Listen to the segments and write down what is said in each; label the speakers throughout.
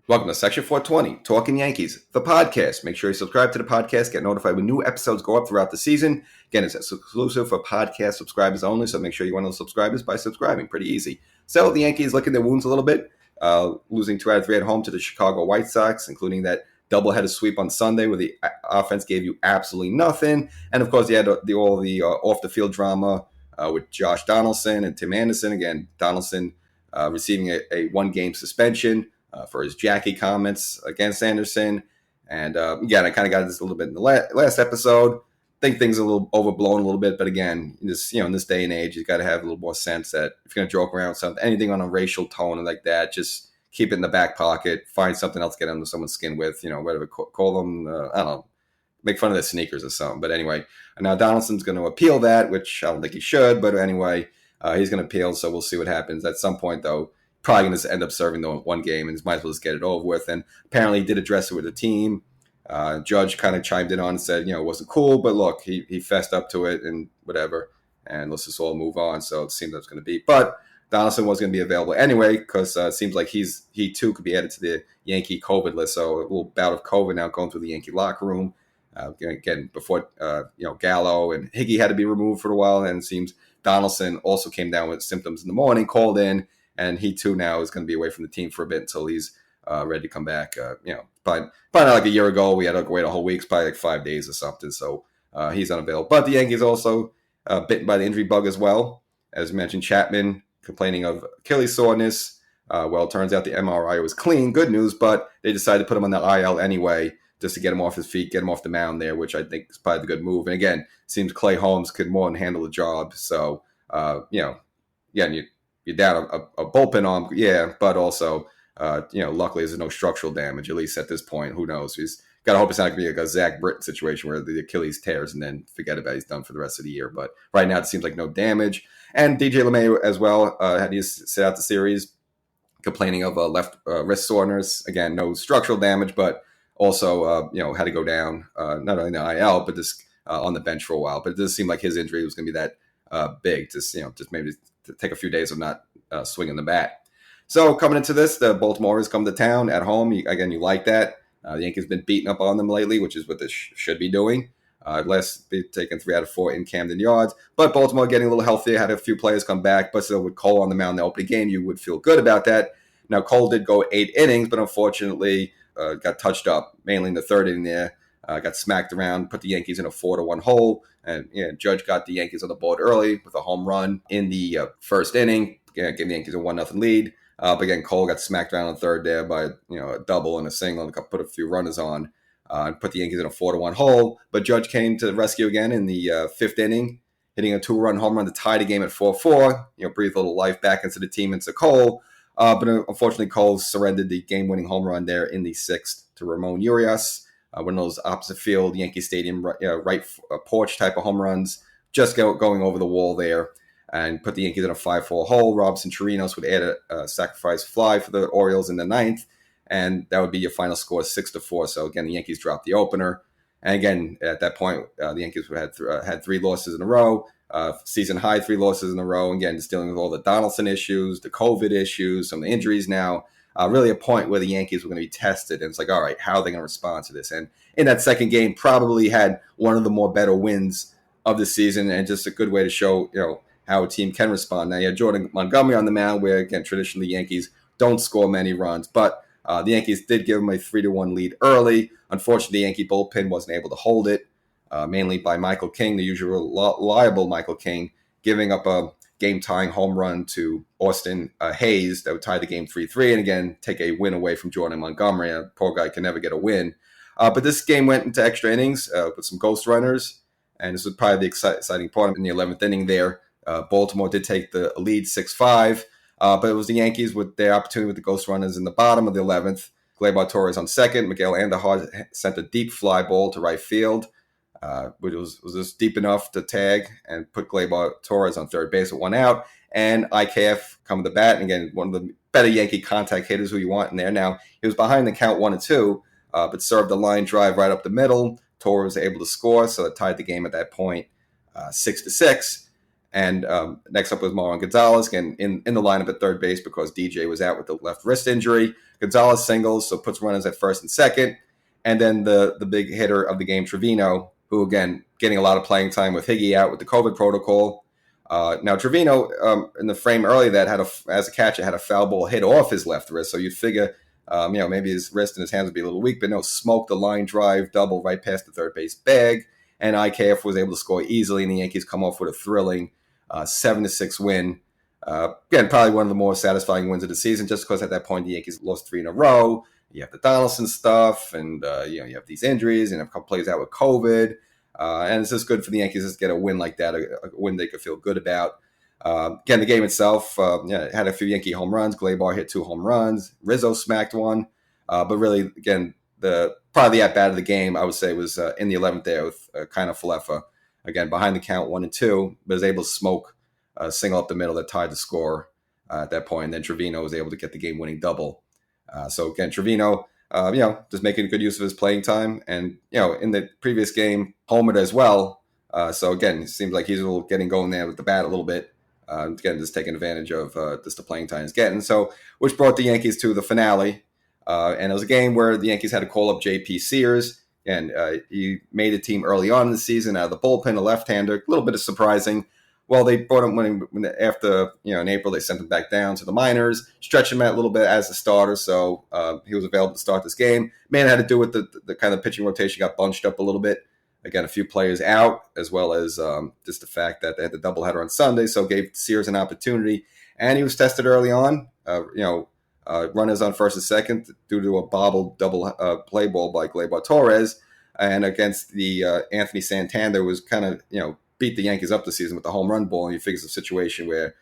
Speaker 1: Welcome to Section 420, Talkin Yankees, the podcast. Make sure you subscribe to the podcast, get notified when new episodes go up throughout the season. Again, it's exclusive for podcast subscribers only, so make sure you're one of those subscribers by subscribing. Pretty easy. So the Yankees licking their wounds a little bit, losing 2 out of 3 at home to the Chicago White Sox, including that doubleheader sweep on Sunday where the offense gave you absolutely nothing. And, of course, you had all the off-the-field drama with Josh Donaldson and Tim Anderson. Again, Donaldson receiving a one-game suspension for his Jackie comments against Anderson. And again, I kind of got this a little bit in the last episode. I think things are a little overblown a little bit, but again, in this day and age, you got to have a little more sense that if you're going to joke around with something, anything on a racial tone like that, just keep it in the back pocket. Find something else to get under someone's skin with. Whatever. Call them. I don't know. Make fun of their sneakers or something. But anyway, now Donaldson's going to appeal that, which I don't think he should. But anyway, he's going to appeal, so we'll see what happens. At some point, though, probably going to end up serving the one game, and he might as well just get it over with. And apparently he did address it with the team. Judge kind of chimed in on and said, it wasn't cool, but look, he fessed up to it and whatever, and let's just all move on. So it seemed that was going to be. But Donaldson was going to be available anyway because it seems like he too could be added to the Yankee COVID list. So a little bout of COVID now going through the Yankee locker room. Again, before, Gallo and Higgy had to be removed for a while, and it seems Donaldson also came down with symptoms in the morning, called in, and he too now is going to be away from the team for a bit until he's ready to come back. Probably not like a year ago. We had to wait a whole week, probably like 5 days or something. So he's unavailable. But the Yankees also bitten by the injury bug as well. As mentioned, Chapman complaining of Achilles soreness. It turns out the MRI was clean. Good news, but they decided to put him on the IL anyway just to get him off his feet, get him off the mound there, which I think is probably the good move. And again, it seems Clay Holmes could more than handle the job. So, you're down a bullpen arm, but also, luckily there's no structural damage, at least at this point. Who knows? He's got to hope it's not going to be like a Zach Britton situation where the Achilles tears and then forget about it. He's done for the rest of the year. But right now it seems like no damage. And DJ LeMay as well had to sit out the series, complaining of left wrist soreness. Again, no structural damage, but also, had to go down not only in the IL, but just on the bench for a while. But it does seem like his injury was going to be that big. Just maybe to take a few days of not swinging the bat. So coming into this, the Baltimore Orioles come to town at home. You like that. The Yankees been beating up on them lately, which is what they should be doing. Last be taking 3 out of 4 in Camden Yards. But Baltimore getting a little healthier, had a few players come back. But still with Cole on the mound in the opening game, you would feel good about that. Now, Cole did go 8 innings, but unfortunately got touched up, mainly in the third inning there. Got smacked around, put the Yankees in a 4-1 hole. And Judge got the Yankees on the board early with a home run in the first inning. Gave the Yankees a 1-0 lead. But again, Cole got smacked around on third there by a double and a single and put a few runners on and put the Yankees in a 4-1 hole. But Judge came to the rescue again in the fifth inning, hitting a 2-run home run to tie the game at 4-4. Breathe a little life back into the team, into Cole. But unfortunately, Cole surrendered the game-winning home run there in the sixth to Ramon Urias. One of those opposite field Yankee Stadium right porch type of home runs, just going over the wall there, and put the Yankees in a 5-4 hole. Robinson Chirinos would add a sacrifice fly for the Orioles in the ninth, and that would be your final score, 6-4. So again, the Yankees dropped the opener, and again at that point, the Yankees had 3 losses in a row, season high 3 losses in a row. Again, just dealing with all the Donaldson issues, the COVID issues, some of the injuries now. Really a point where the Yankees were going to be tested. And it's like, all right, how are they going to respond to this? And in that second game, probably had one of the more better wins of the season, and just a good way to show, how a team can respond. Now, you had Jordan Montgomery on the mound, where, again, traditionally Yankees don't score many runs. But the Yankees did give them a 3-1 lead early. Unfortunately, the Yankee bullpen wasn't able to hold it, mainly by Michael King, the usual reliable Michael King, giving up a game-tying home run to Austin Hayes that would tie the game 3-3, and again, take a win away from Jordan Montgomery. A poor guy can never get a win. But this game went into extra innings with some ghost runners, and this was probably the exciting part in the 11th inning there. Baltimore did take the lead 6-5, but it was the Yankees with their opportunity with the ghost runners in the bottom of the 11th. Gleyber Torres on second. Miguel Andujar sent a deep fly ball to right field, which was just deep enough to tag and put Gleyber Torres on third base with 1 out. And IKF come to the bat, and again, one of the better Yankee contact hitters who you want in there. Now, he was behind the count 1-2, but served a line drive right up the middle. Torres was able to score, so it tied the game at that point 6-6. And next up was Marwin Gonzalez, again, in the lineup at third base because DJ was out with the left wrist injury. Gonzalez singles, so puts runners at first and second. And then the big hitter of the game, Trevino, who, again, getting a lot of playing time with Higgy out with the COVID protocol. Now, Trevino, in the frame earlier that as a catcher, had a foul ball hit off his left wrist. So you'd figure, maybe his wrist and his hands would be a little weak, but no, smoked the line drive double right past the third base bag. And IKF was able to score easily, and the Yankees come off with a thrilling 7-6 win. Again, probably one of the more satisfying wins of the season, just because at that point the Yankees lost 3 in a row. You have the Donaldson stuff, and you have these injuries, and a couple players out with COVID. And it's just good for the Yankees to get a win like that, a win they could feel good about. Again, the game itself had a few Yankee home runs. Gleyber hit 2 home runs. Rizzo smacked one. But really, again, probably the at-bat of the game, I would say, was in the 11th there with kind of Falefa. Again, behind the count 1-2, but was able to smoke a single up the middle that tied the score at that point. And then Trevino was able to get the game-winning double. So again, Trevino, just making good use of his playing time. And, in the previous game, homered as well. So again, it seems like he's getting going there with the bat a little bit. Again, just taking advantage of just the playing time he's getting. So, which brought the Yankees to the finale. And it was a game where the Yankees had to call up J.P. Sears. And he made a team early on in the season out of the bullpen, a left-hander. A little bit of surprising. Well, they brought him after, in April, they sent him back down to the minors, stretched him out a little bit as a starter. So he was available to start this game. Man, it had to do with the kind of pitching rotation got bunched up a little bit. Again, a few players out, as well as just the fact that they had the doubleheader on Sunday. So gave Sears an opportunity. And he was tested early on, runners on first and second due to a bobbled double play ball by Gleyber Torres. And against the Anthony Santander was kind of, beat the Yankees up this season with the home run ball. And you figure it's a situation where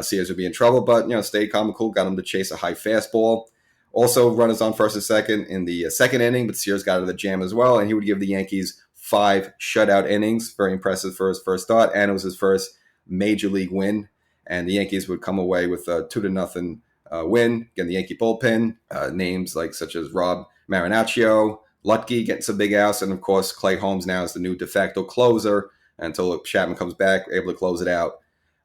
Speaker 1: Sears would be in trouble, but, stayed calm and cool, got him to chase a high fastball. Also, runners on first and second in the second inning, but Sears got out of the jam as well. And he would give the Yankees 5 shutout innings. Very impressive for his first start. And it was his first major league win. And the Yankees would come away with a 2-0 win. Again, the Yankee bullpen, names such as Rob Marinaccio, Lutke getting some big outs, and of course Clay Holmes now is the new de facto closer until Chapman comes back, able to close it out.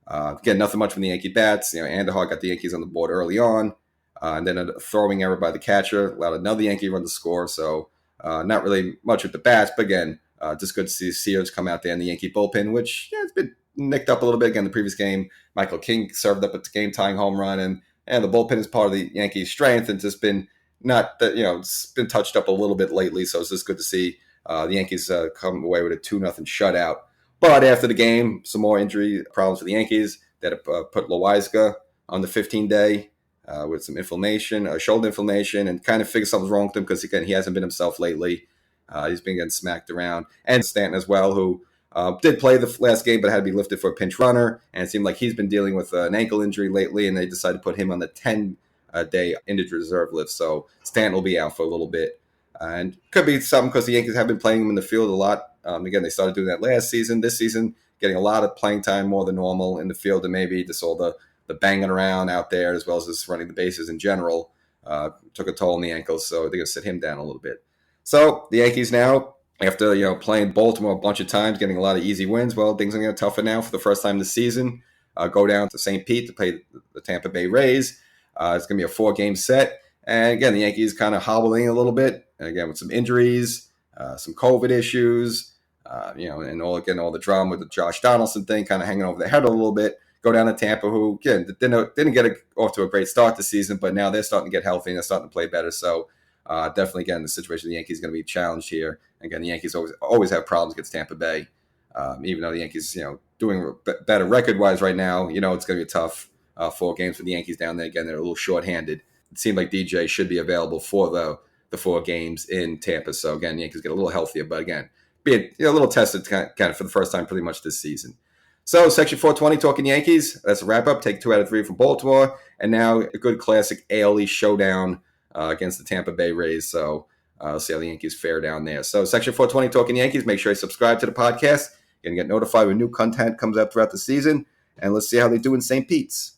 Speaker 1: Again, nothing much from the Yankee bats. Andujar got the Yankees on the board early on, and then a throwing error by the catcher allowed another Yankee run to score. So not really much with the bats, but again, just good to see Sears come out there in the Yankee bullpen, which it's been nicked up a little bit. Again, the previous game, Michael King served up a game-tying home run, and the bullpen is part of the Yankees' strength, and just been not that it's been touched up a little bit lately. So it's just good to see the Yankees come away with a 2-0 shutout. But after the game, some more injury problems for the Yankees. They had to put Loaiska on the 15-day with some inflammation, shoulder inflammation, and kind of figure something's wrong with him because, again, he hasn't been himself lately. He's been getting smacked around. And Stanton as well, who did play the last game but had to be lifted for a pinch runner. And it seemed like he's been dealing with an ankle injury lately, and they decided to put him on the 10-day injured reserve list. So Stanton will be out for a little bit. And could be something because the Yankees have been playing him in the field a lot. Again, they started doing that last season. This season, getting a lot of playing time more than normal in the field, and maybe just all the banging around out there as well as just running the bases in general took a toll on the ankles. So they're going to sit him down a little bit. So the Yankees now, after playing Baltimore a bunch of times, getting a lot of easy wins, well, things are going to get tougher now for the first time this season. Go down to St. Pete to play the Tampa Bay Rays. It's going to be a 4-game set. And again, the Yankees kind of hobbling a little bit. And again, with some injuries, some COVID issues, and all the drama with the Josh Donaldson thing kind of hanging over their head a little bit. Go down to Tampa, who, again, didn't get off to a great start this season, but now they're starting to get healthy and they're starting to play better. So definitely, again, the situation of the Yankees is going to be challenged here. Again, the Yankees always have problems against Tampa Bay. Even though the Yankees, doing better record-wise right now, it's going to be a tough 4 games for the Yankees down there. Again, they're a little short-handed. It seemed like DJ should be available for the 4 games in Tampa. So, again, the Yankees get a little healthier, but again, being a little tested kind of for the first time pretty much this season. So, Section 420, Talkin Yankees. That's a wrap-up. Take 2 out of 3 from Baltimore. And now a good classic AL East showdown against the Tampa Bay Rays. So, we'll see how the Yankees fare down there. So, Section 420, Talkin Yankees. Make sure you subscribe to the podcast. You're going to get notified when new content comes out throughout the season. And let's see how they do in St. Pete's.